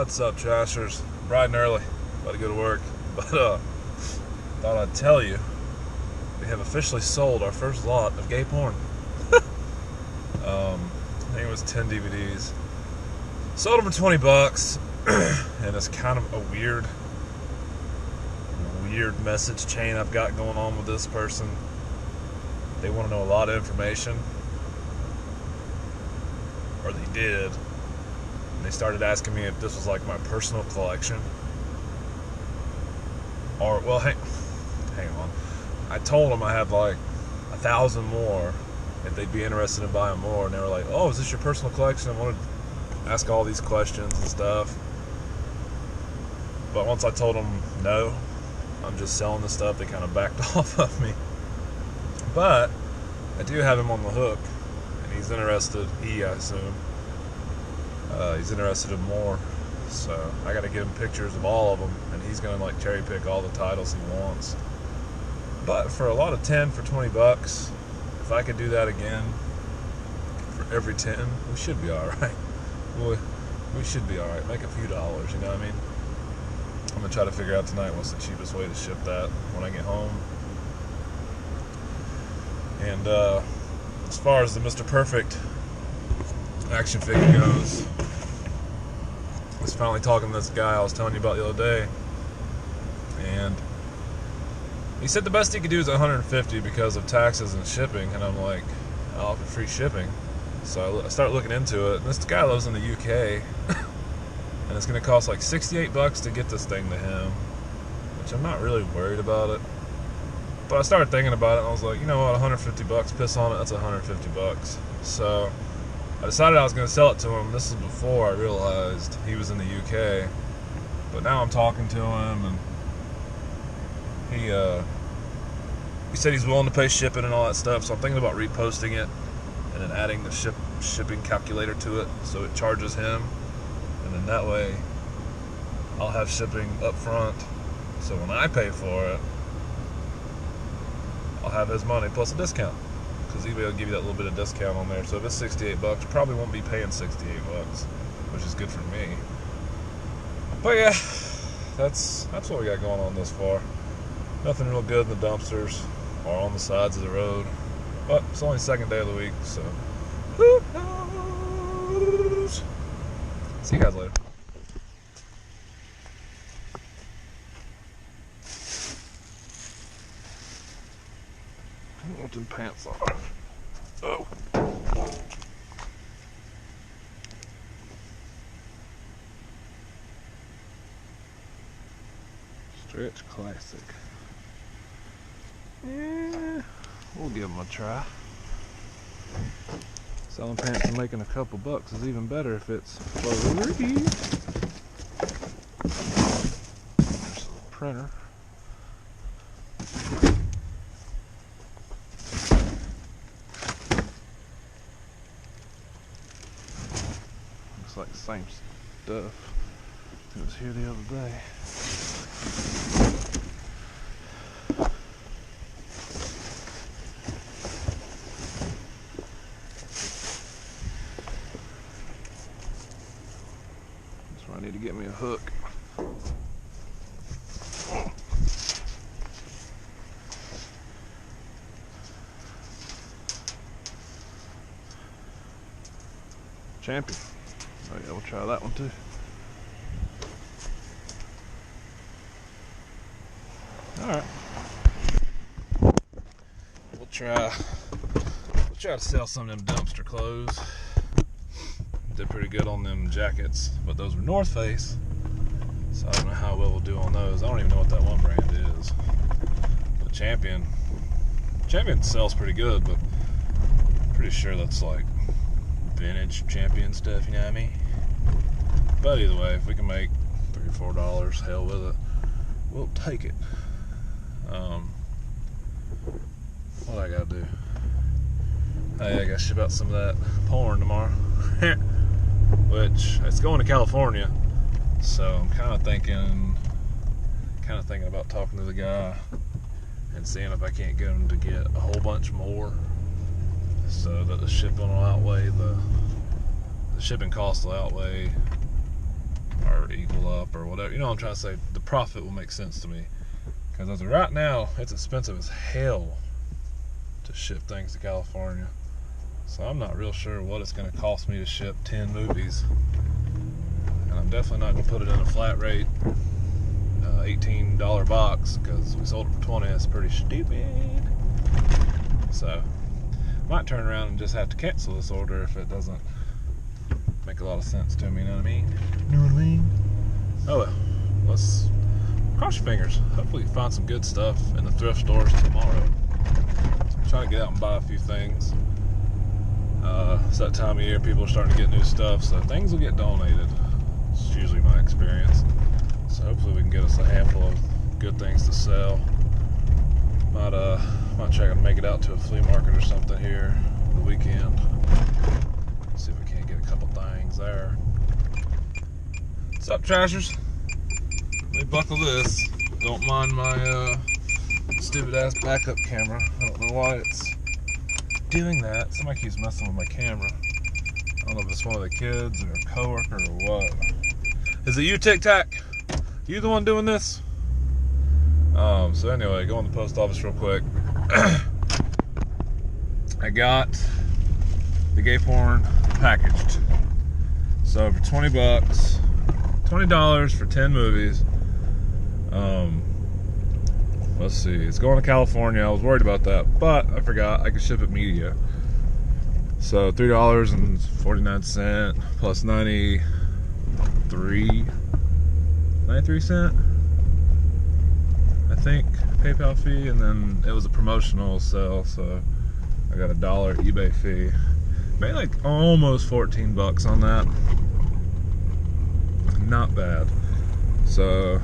What's up, Trashers? Bright and early, about to go to work. But thought I'd tell you, we have officially sold our first lot of gay porn. I think it was 10 DVDs. Sold them for $20, and it's kind of a weird message chain I've got going on with this person. They want to know a lot of information, or they did. And they started asking me if this was like my personal collection. Or, well, hang on. I told them I had like 1,000 more if they'd be interested in buying more. And they were like, oh, is this your personal collection? I wanted to ask all these questions and stuff. But once I told them no, I'm just selling the stuff, they kind of backed off of me. But I do have him on the hook, and he's interested. I assume. He's interested in more. So I got to give him pictures of all of them, and he's going to like cherry pick all the titles he wants. But for a lot of 10 for $20, if I could do that again for every 10, we should be all right. We should be all right. Make a few dollars, you know what I mean? I'm going to try to figure out tonight what's the cheapest way to ship that when I get home. And as far as the Mr. Perfect action figure goes, I was finally talking to this guy I was telling you about the other day, and he said the best he could do is $150 because of taxes and shipping, and I'm like, I'll offer free shipping. So I started looking into it, and this guy lives in the UK, and it's going to cost like $68 to get this thing to him, which I'm not really worried about it. But I started thinking about it, and I was like, you know what, $150, piss on it, that's $150. So I decided I was going to sell it to him. This is before I realized he was in the UK. But now I'm talking to him, and he said he's willing to pay shipping and all that stuff, so I'm thinking about reposting it and then adding the shipping calculator to it so it charges him, and then that way I'll have shipping up front, so when I pay for it, I'll have his money plus a discount, because eBay will give you that little bit of discount on there. So if it's $68, you probably won't be paying $68, which is good for me. But yeah, that's what we got going on thus far. Nothing real good in the dumpsters or on the sides of the road, but it's only the second day of the week, so who knows? See you guys later. I don't know what them pants are. Oh. Stretch Classic. Yeah, we'll give them a try. Selling pants and making a couple bucks is even better if it's free. There's the printer. Looks like the same stuff. It was here the other day. That's where I need to get me a hook. Champion. Oh yeah, we'll try that one too. Alright. We'll try to sell some of them dumpster clothes. Did pretty good on them jackets, but those were North Face, so I don't know how well we'll do on those. I don't even know what that one brand is. But Champion sells pretty good, but I'm pretty sure that's like vintage Champion stuff, you know what I mean? But either way, if we can make $3 or $4, hell with it, we'll take it. What I gotta do? Hey, I gotta ship out some of that porn tomorrow. Which, it's going to California, so I'm kind of thinking about talking to the guy and seeing if I can't get him to get a whole bunch more, so that the shipping will outweigh the shipping cost will outweigh or equal up or whatever. You know what I'm trying to say? The profit will make sense to me. Because as of right now, it's expensive as hell to ship things to California. So I'm not real sure what it's going to cost me to ship 10 movies. And I'm definitely not going to put it in a flat rate $18 box, because we sold it for 20. That's pretty stupid. So might turn around and just have to cancel this order if it doesn't make a lot of sense to me. You know what I mean? You know what I mean? Oh well, let's cross your fingers. Hopefully you find some good stuff in the thrift stores tomorrow. I'm trying to get out and buy a few things. It's that time of year, people are starting to get new stuff, so things will get donated. It's usually my experience. So hopefully we can get us a handful of good things to sell. Might try to make it out to a flea market or something here the weekend. See if we can't get a couple things there. What's up, trashers? Let me buckle this. Don't mind my stupid ass backup camera. I don't know why it's doing that. Somebody keeps messing with my camera. I don't know if it's one of the kids or a coworker or what. Is it you, Tic Tac? You the one doing this? So anyway, go in the post office real quick. I got the gay porn packaged. So for $20, $20 for 10 movies. Let's see, it's going to California. I was worried about that, but I forgot I could ship it media. So $3.49 plus 93 cents, I think, PayPal fee, and then it was a promotional sale, so I got $1 eBay fee. Made like almost 14 bucks on that. Not bad. So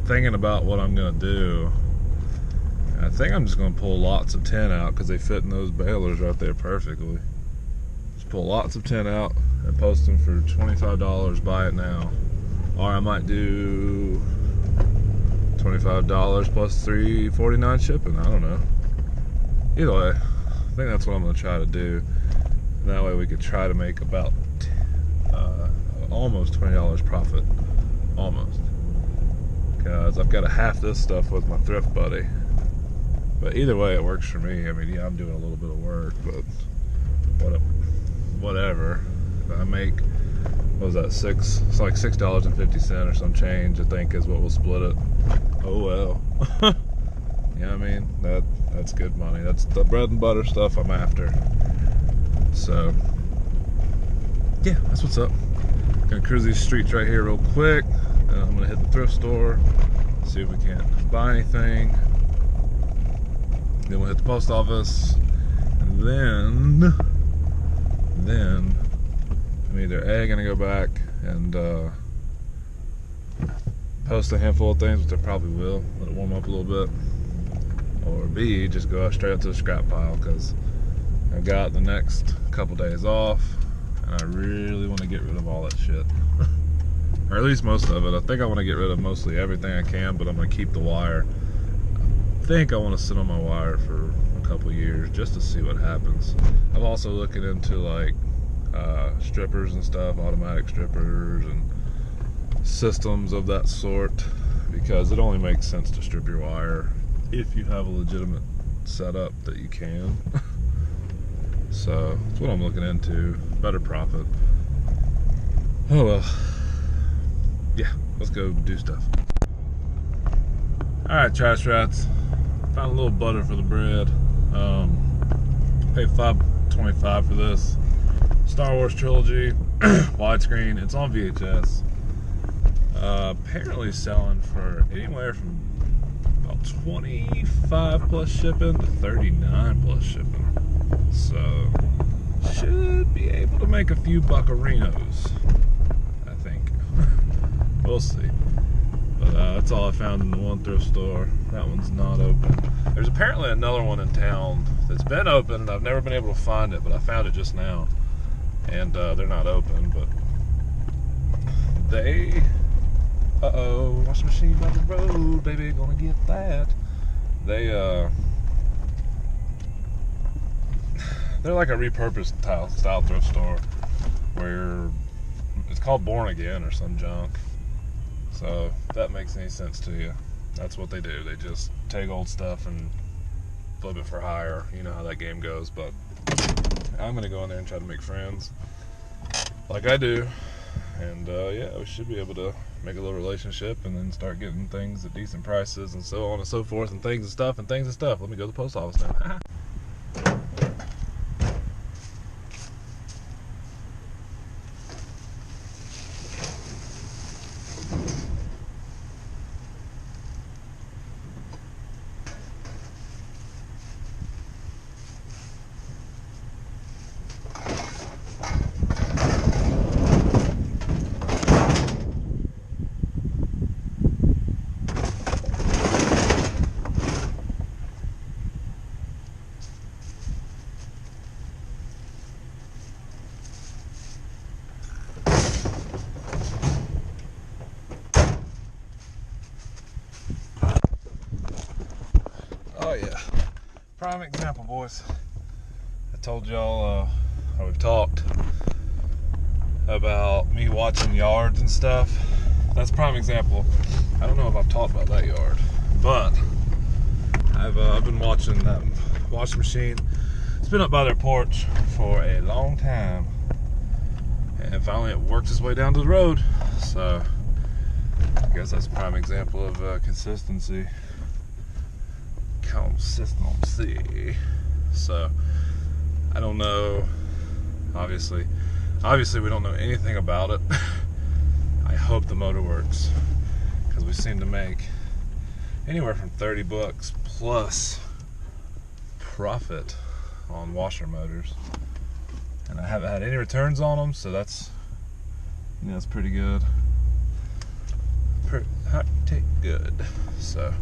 thinking about what I'm gonna do. I think I'm just gonna pull lots of 10 out because they fit in those balers right there perfectly. Just pull lots of 10 out and post them for $25. Buy it now. Or I might do $25 plus $3.49 shipping. I don't know. Either way, I think that's what I'm gonna try to do. And that way we could try to make about almost $20 profit. Almost. Because I've got to half this stuff with my thrift buddy. But either way, it works for me. I mean, yeah, I'm doing a little bit of work, but whatever. If I make, what was that, it's like $6.50 or some change, I think, is what we'll split it. Oh well. You know what I mean? That's good money. That's the bread and butter stuff I'm after. So yeah, that's what's up. Gonna cruise these streets right here real quick, and I'm gonna hit the thrift store, see if we can't buy anything. Then we'll hit the post office, and then I'm either A, gonna go back and post a handful of things, which I probably will, let it warm up a little bit, or B, just go straight up to the scrap pile, because I've got the next couple days off, and I really want to get rid of all that shit. Or at least most of it. I think I want to get rid of mostly everything I can, but I'm going to keep the wire. I think I want to sit on my wire for a couple years just to see what happens. I'm also looking into like strippers and stuff, automatic strippers and systems of that sort, because it only makes sense to strip your wire if you have a legitimate setup that you can. So that's what I'm looking into. Better profit. Oh well. Yeah, let's go do stuff. Alright, trash rats. Found a little butter for the bread. Paid $5.25 for this. Star Wars trilogy, widescreen. It's on VHS. Apparently selling for anywhere from about 25 plus shipping to 39 plus shipping. So should be able to make a few buccarinos, I think. We'll see. But that's all I found in the one thrift store. That one's not open. There's apparently another one in town that's been open, and I've never been able to find it, but I found it just now. And they're not open, but they... Uh-oh, washing machine by the road, baby, gonna get that. They're like a repurposed style thrift store where It's called Born Again or some junk. So if that makes any sense to you, that's what they do. They just take old stuff and flip it for hire. You know how that game goes. But I'm gonna go in there and try to make friends, like I do. And yeah, we should be able to make a little relationship and then start getting things at decent prices and so on and so forth, and things and stuff and things and stuff. Let me go to the post office now. Oh yeah, prime example, boys. I told y'all, or we've talked about me watching yards and stuff. That's prime example. I don't know if I've talked about that yard, but I've been watching that washing machine. It's been up by their porch for a long time, and finally it worked its way down to the road. So I guess that's a prime example of consistency. Consistency. So I don't know. Obviously we don't know anything about it. I hope the motor works, because we seem to make anywhere from $30 plus profit on washer motors, and I haven't had any returns on them, so that's pretty good. Pretty good. So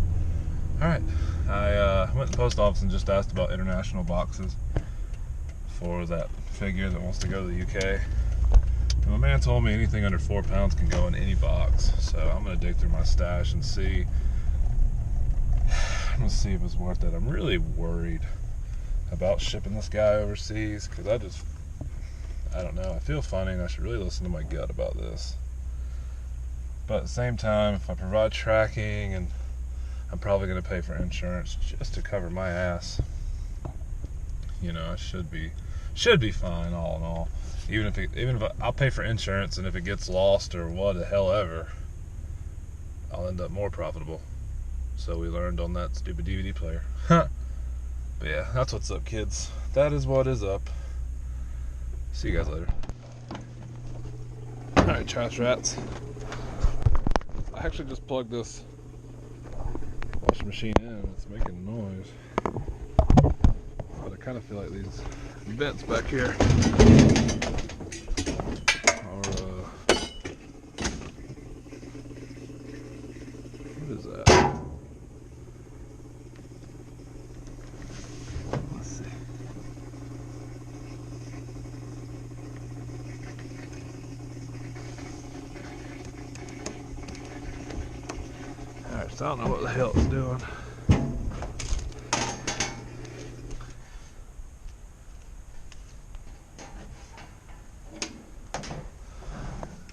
alright, I went to the post office and just asked about international boxes for that figure that wants to go to the UK. And my man told me anything under 4 pounds can go in any box. So I'm going to dig through my stash and see. I'm going to see if it's worth it. I'm really worried about shipping this guy overseas, because I don't know. I feel funny, and I should really listen to my gut about this. But at the same time, if I provide tracking, and I'm probably going to pay for insurance just to cover my ass, you know, I should be fine all in all. Even if I'll pay for insurance, and if it gets lost or what the hell ever, I'll end up more profitable. So we learned on that stupid DVD player. But yeah, that's what's up, kids. That is what is up. See you guys later. Alright, trash rats. I actually just plugged this washing machine in. It's making noise. But I kind of feel like these vents back here are, what is that? Let's see. Alright, so I don't know what the hell it's doing.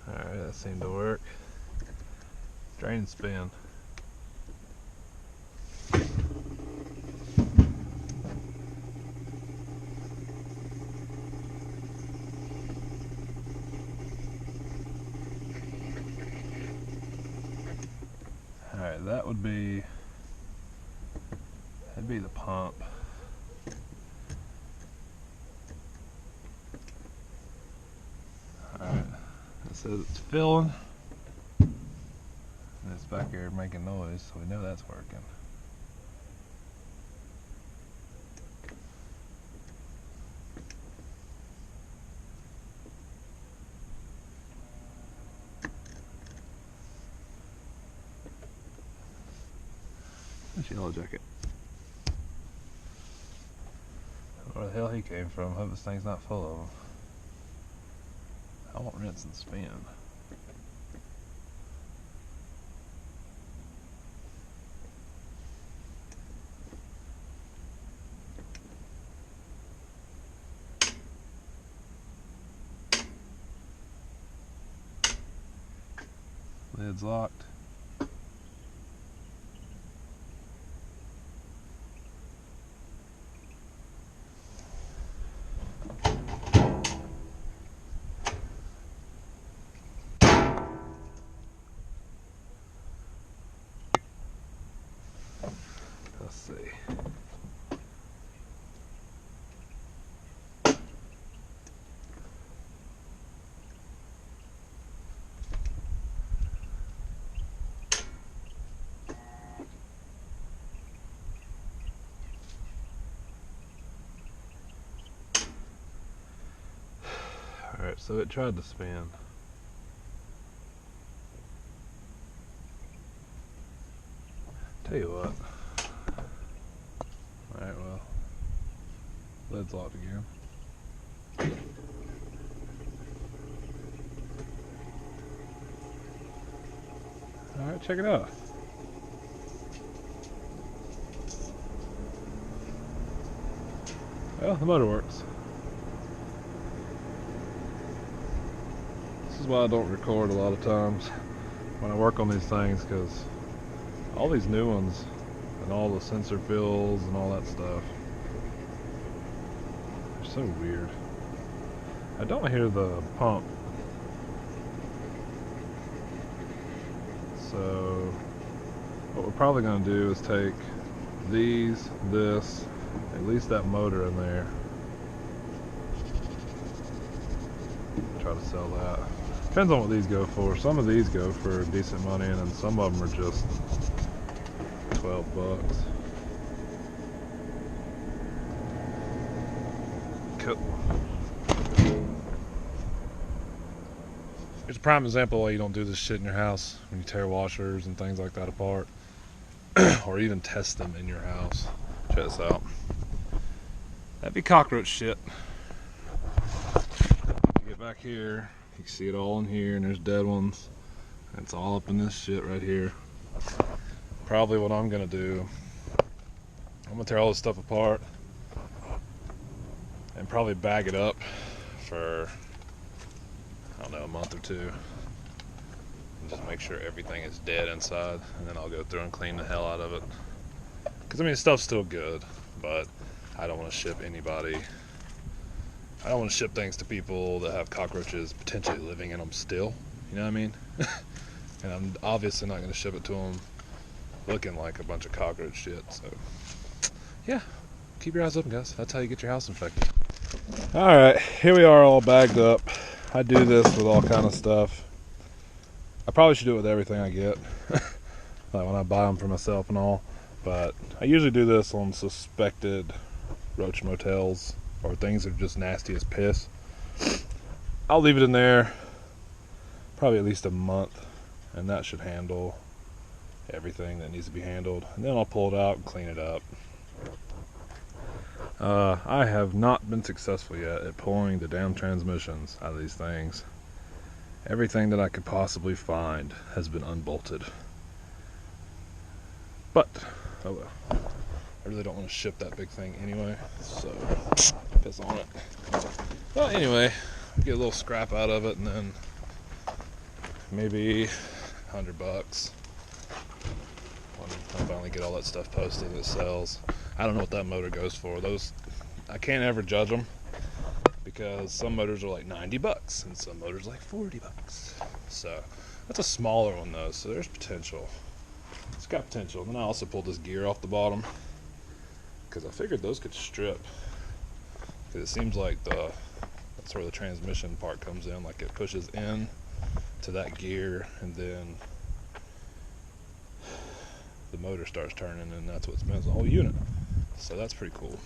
Alright, that seemed to work. Drain and spin. Alright, that'd be the pump. Alright, it says it's filling, and it's back here making noise, so we know that's working. That's Yellow Jacket. Where the hell he came from? Hope this thing's not full of them. I won't rinse and spin. Lid's locked. Let's see. Alright, so it tried to spin. Tell you what. Alright, well, lid's locked again. Alright, check it out. Well, the motor works. This is why I don't record a lot of times when I work on these things, because all these new ones and all the sensor fills and all that stuff, they're so weird. I don't hear the pump. So what we're probably going to do is take these, this, at least that motor in there, try to sell that. Depends on what these go for. Some of these go for decent money, and then some of them are just 12 bucks. Cool. Here's a prime example of why you don't do this shit in your house when you tear washers and things like that apart, or even test them in your house. Check this out. That'd be cockroach shit. You get back here, you can see it all in here, and there's dead ones. And it's all up in this shit right here. Probably what I'm gonna do, I'm gonna tear all this stuff apart and probably bag it up for, I don't know, a month or two, and just make sure everything is dead inside, and then I'll go through and clean the hell out of it. Because I mean, the stuff's still good, but I don't want to ship anybody. I don't want to ship things to people that have cockroaches potentially living in them still. You know what I mean? And I'm obviously not going to ship it to them looking like a bunch of cockroach shit. So, yeah, keep your eyes open, guys. That's how you get your house infected. All right, here we are, all bagged up. I do this with all kind of stuff. I probably should do it with everything I get, like when I buy them for myself and all. But I usually do this on suspected roach motels or things that are just nasty as piss. I'll leave it in there probably at least a month, and that should handle everything that needs to be handled. And then I'll pull it out and clean it up. I have not been successful yet at pulling the damn transmissions out of these things. Everything that I could possibly find has been unbolted. But, oh well. I really don't want to ship that big thing anyway, so piss on it. Well, anyway, get a little scrap out of it, and then maybe $100 when I finally get all that stuff posted and it sells. I don't know what that motor goes for. Those, I can't ever judge them, because some motors are like $90 and some motors are like $40. So that's a smaller one though, so there's potential. It's got potential. And then I also pulled this gear off the bottom, because I figured those could strip, because it seems like that's where the transmission part comes in, like it pushes in to that gear and then the motor starts turning, and that's what spins the whole unit. So that's pretty cool.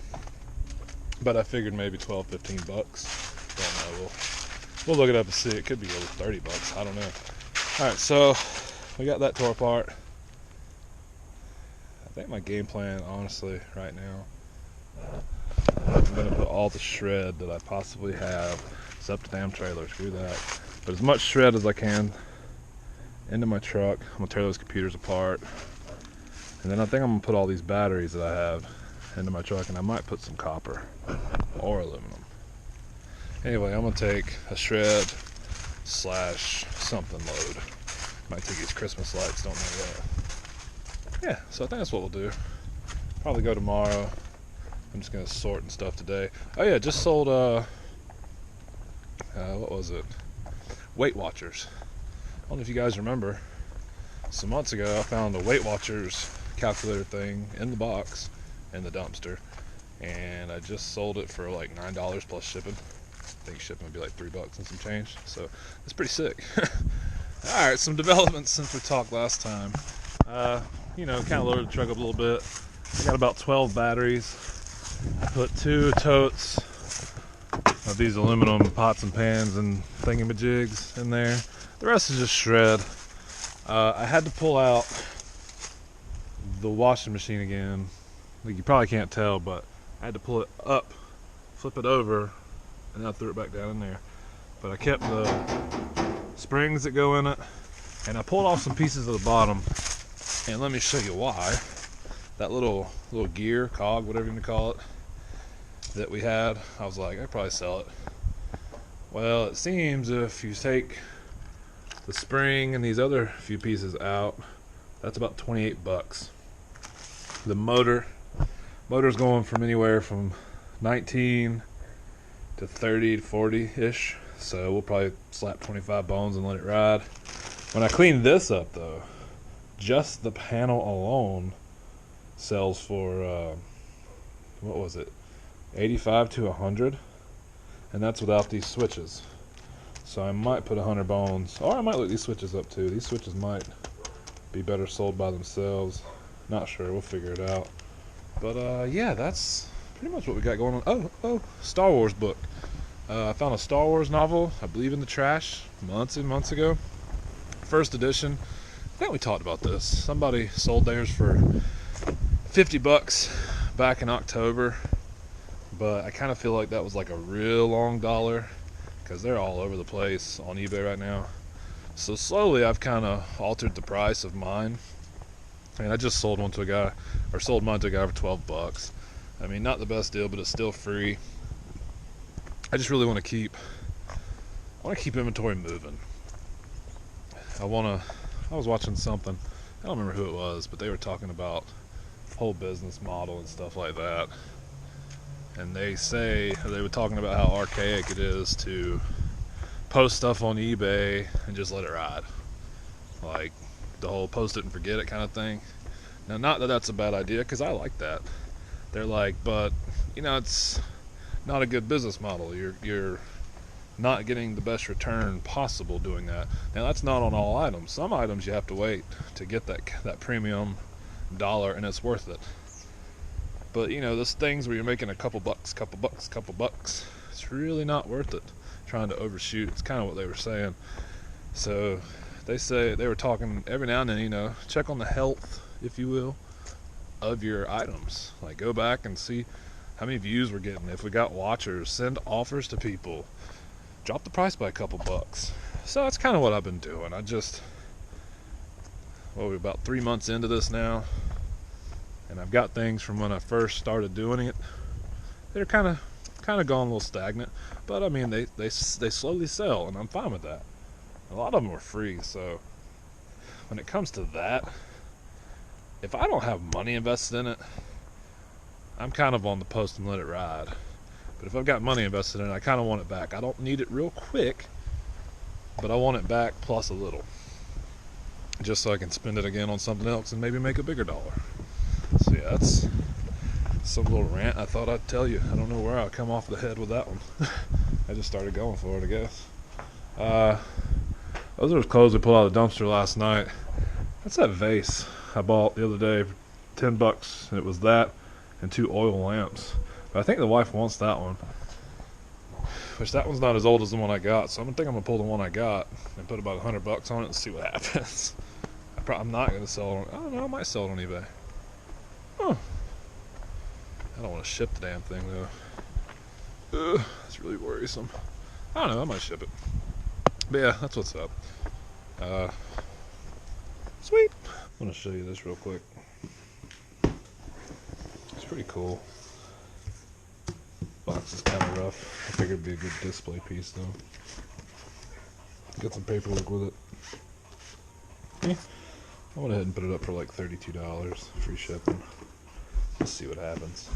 But I figured maybe $12-15. Don't know, we'll look it up and see. It could be over $30, I don't know. Alright, so we got that tore apart. I think my game plan, honestly, right now, I'm going to put all the shred that I possibly have, except the damn trailer, screw that, but as much shred as I can into my truck. I'm going to tear those computers apart, and then I think I'm going to put all these batteries that I have into my truck, and I might put some copper or aluminum. Anyway, I'm going to take a shred / something load, Might take these Christmas lights, don't know yet. Yeah, so I think that's what we'll do. Probably go tomorrow. I'm just gonna sort and stuff today. Oh yeah, just sold what was it? Weight Watchers. I don't know if you guys remember. Some months ago I found a Weight Watchers calculator thing in the box in the dumpster, and I just sold it for like $9 plus shipping. I think shipping would be like $3 and some change, so it's pretty sick. Alright, some developments since we talked last time. You know, kind of loaded the truck up a little bit. I got about 12 batteries. I put 2 totes of these aluminum pots and pans and thingamajigs in there. The rest is just shred. I had to pull out the washing machine again. Like, you probably can't tell, but I had to pull it up, flip it over, and then I threw it back down in there. But I kept the springs that go in it, and I pulled off some pieces of the bottom. And let me show you why. That little gear, cog, whatever you want to call it, that we had, I was like, I'd probably sell it. Well, it seems if you take the spring and these other few pieces out, that's about $28. The motor's going from anywhere from 19 to 30 to 40-ish, so we'll probably slap 25 bones and let it ride. When I clean this up though, just the panel alone sells for what was it, 85 to 100, and that's without these switches. So I might put 100 bones, or I might look these switches up too. These switches might be better sold by themselves. Not sure, we'll figure it out. But yeah, that's pretty much what we got going on. Oh, Star Wars book. I found a Star Wars novel, I believe, in the trash months and months ago. First edition. I think we talked about this. Somebody sold theirs for $50 back in October, but I kind of feel like that was like a real long dollar because they're all over the place on eBay right now. So slowly I've kind of altered the price of mine, and I just sold mine to a guy for $12. I mean, not the best deal, but it's still free. I just really want to keep inventory moving. I was watching something, I don't remember who it was, but they were talking about whole business model and stuff like that. And they were talking about how archaic it is to post stuff on eBay and just let it ride. Like the whole post it and forget it kind of thing. Now, not that that's a bad idea, because I like that. They're like, but you know, it's not a good business model. You're not getting the best return possible doing that. Now, that's not on all items. Some items you have to wait to get that premium dollar, and it's worth it. But you know, those things where you're making a couple bucks, it's really not worth it trying to overshoot. It's kind of what they were saying. So they were talking every now and then, you know, check on the health, if you will, of your items. Like, go back and see how many views we're getting. If we got watchers, send offers to people, drop the price by a couple bucks. So that's kind of what I've been doing. We're about 3 months into this now, and I've got things from when I first started doing it. They're kind of gone a little stagnant, but I mean, they slowly sell, and I'm fine with that. A lot of them are free, so when it comes to that, if I don't have money invested in it, I'm kind of on the post and let it ride. But if I've got money invested in it, I kind of want it back. I don't need it real quick, but I want it back plus a little, just so I can spend it again on something else and maybe make a bigger dollar. So yeah, that's some little rant I thought I'd tell you. I don't know where I'll come off the head with that one. I just started going for it, I guess. Those are the clothes we pulled out of the dumpster last night. That's that vase I bought the other day for $10, and it was that and 2 oil lamps. But I think the wife wants that one, which that one's not as old as the one I got, so I'm gonna pull the one I got and put about $100 on it and see what happens. I'm not gonna sell it on, I don't know, I might sell it on eBay. Huh. I don't want to ship the damn thing though. It's really worrisome. I don't know, I might ship it. But yeah, that's what's up. Sweet. I'm gonna show you this real quick. It's pretty cool. Box is kind of rough. I figured it'd be a good display piece though. Got some paperwork with it. I went ahead and put it up for like $32, free shipping. Let's see what happens.